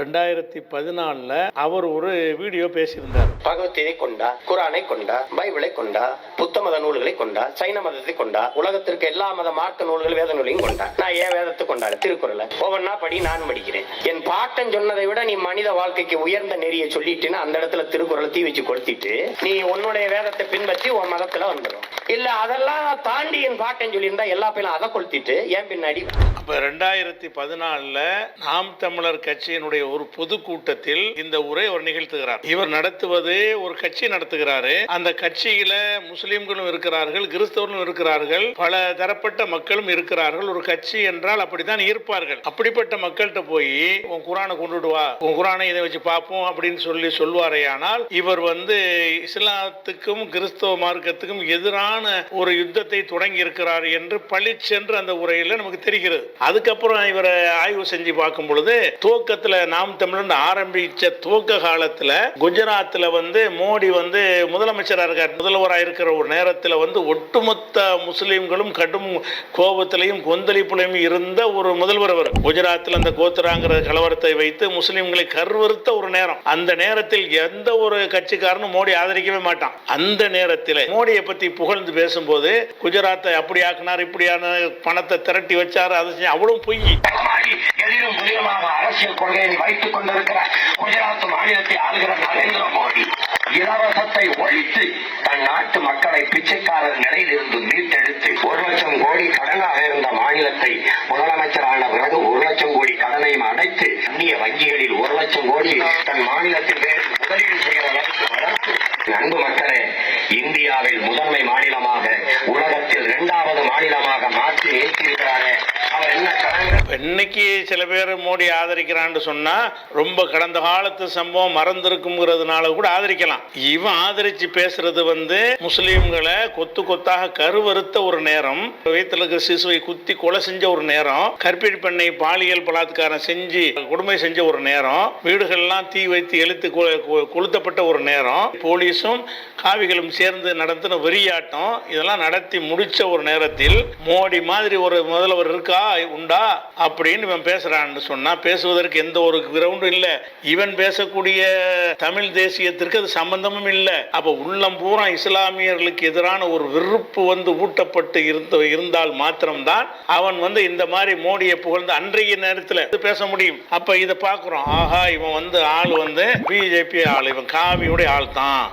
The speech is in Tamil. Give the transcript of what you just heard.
2014 அவர் ஒரு வீடியோ பேசியிருந்தார். பகவத்கீதை கொண்டா, குரானை கொண்டா, பைபிளை கொண்டா, புத்த மத நூல்களை கொண்டா, சைன மதத்தை கொண்டா, உலகத்திற்கு எல்லா மத மார்க்க நூல்கள் வேத நூலையும் கொண்டா. நான் ஏன் வேதத்தை கொண்டாடு? திருக்குறளை ஒவ்வொன்னா படி, நான் படிக்கிறேன். என் பாட்டன் சொன்னதை விட நீ மனித வாழ்க்கைக்கு உயர்ந்த நெறியை சொல்லிட்டுன்னா அந்த இடத்துல திருக்குறளை தீ வச்சு கொளுத்திட்டு நீ உன்னுடைய வேதத்தை பின்பற்றி உன் மதத்துல வந்துடும். இல்ல அதெல்லாம் தாண்டி என் பாட்டன் சொல்லியிருந்தா எல்லா பேரும் அதை கொளுத்திட்டு ஏன் பின்னாடி. அப்ப 2014 நாம் தமிழர் கட்சியினுடைய ஒரு பொதுக்கூட்டத்தில் இந்த உரை அவர் நிகழ்த்துகிறார். இவர் நடத்துவது ஒரு கட்சி நடத்துகிறாரு. அந்த கட்சியில முஸ்லிம்களும் இருக்கிறார்கள், கிறிஸ்தவர்களும் இருக்கிறார்கள், பல தரப்பட்ட மக்களும் இருக்கிறார்கள். ஒரு கட்சி என்றால் அப்படித்தான் இருப்பார்கள். அப்படிப்பட்ட மக்கள்கிட்ட போய் உன் குரானை கொண்டுட்டு வா, உன் குரானை இதை வச்சு பார்ப்போம் அப்படின்னு சொல்லுவாரே. ஆனால் இவர் இஸ்லாத்துக்கும் கிறிஸ்தவ மார்க்கத்துக்கும் எதிரான ஒரு யுத்தத்தை தொடங்கி இருக்கிறார் என்று பளிச்சென்று அந்த உரையில நமக்கு தெரிகிறது. அதுக்கப்புறம் இவரை ஆய்வு செஞ்சு பார்க்கும் பொழுது துவக்கத்துல நாம் தமிழர் ஆரம்பிச்ச துவக்க காலத்துல குஜராத்ல மோடி முதலமைச்சராக இருக்கார். முதல்வராக இருக்கிற ஒரு நேரத்தில் ஒட்டுமொத்த முஸ்லிம்களும் கடும் கோபத்திலையும் கொந்தளிப்புலையும் இருந்த ஒரு முதல்வர் அவர். குஜராத்தில் அந்த கோத்ராங்கிற கலவரத்தை வைத்து முஸ்லிம்களை கருவறுத்த ஒரு நேரம். அந்த நேரத்தில் எந்த ஒரு கட்சிக்காரனும் மோடி ஆதரிக்கவே மாட்டான். அந்த நேரத்தில் மோடியை பத்தி புகழ்ந்து பேசும்போது குஜராத்தை அப்படி ஆக்கினார், இப்படியான பணத்தை திரட்டி வச்சார், அதை அவ்வளவு பொய். எதிரும் புதிரமாக அரசியல் கொள்கையை வைத்துக் கொண்டிருக்கிற குஜராத் மாநிலத்தை ஆளுகிற நரேந்திர மோடி இலவசத்தை ஒழித்து தன் நாட்டு மக்களை பிச்சைக்காரர் நிலையில் இருந்து மீட்டெடுத்து 1 லட்சம் கோடி கடனாக இருந்த மாநிலத்தை முதலமைச்சரான பிறகு 1 லட்சம் கோடி கடனையும் அடைத்து அந்நிய வங்கிகளில் 1 லட்சம் கோடி தன் மாநிலத்தில் முதலீடு செய்கிற அளவுக்கு வளர்த்து அன்பு மக்களே, இந்தியாவில் முதன்மை மாநிலமாக உலகத்தில் 2வது மாநிலமாக மாற்றி ஏற்றிருக்கிறாரே. அவர் என்ன இன்னைக்கு சில பேர் மோடி ஆதரிக்கிறான்னு சொன்னா ரொம்ப கடந்த காலத்து சம்பவம் மறந்திருக்குங்கிறதுனால கூட ஆதரிக்கலாம். இவன் ஆதரிச்சு பேசுறது முஸ்லீம்களை கொத்து கொத்தாக கருவறுத்த ஒரு நேரம், வயிற்றுல இருக்கிற சிசுவை குத்தி கொலை செஞ்ச ஒரு நேரம், கற்பிணி பெண்ணை பாலியல் பலாத்காரம் செஞ்சு கொடுமை செஞ்ச ஒரு நேரம், வீடுகள்லாம் தீ வைத்து எழுத்து கொளுத்தப்பட்ட ஒரு நேரம், போலீஸும் காவிகளும் சேர்ந்து நடத்தின வெறியாட்டம் இதெல்லாம் நடத்தி முடிச்ச ஒரு நேரத்தில் மோடி மாதிரி ஒரு முதல்வர் இருக்கா உண்டா அப்படின்னு இவன் பேசுறான்னு சொன்னா பேசுவதற்கு எந்த ஒரு கிரவுண்டும் இல்லை. இவன் பேசக்கூடிய தமிழ் தேசியத்திற்கு அது சம்பந்தமும் இல்லை. அப்ப உள்ளம் பூரா இஸ்லாமியர்களுக்கு எதிரான ஒரு வெறுப்பு ஊட்டப்பட்டு இருந்தால் மாத்திரம்தான் அவன் இந்த மாதிரி மோடியை புகழ்ந்து அன்றைய நேரத்தில் பேச முடியும். அப்ப இதை பார்க்கிறோம், ஆஹா இவன் ஆள் பிஜேபி ஆள், இவன் காவியுடைய ஆள் தான்.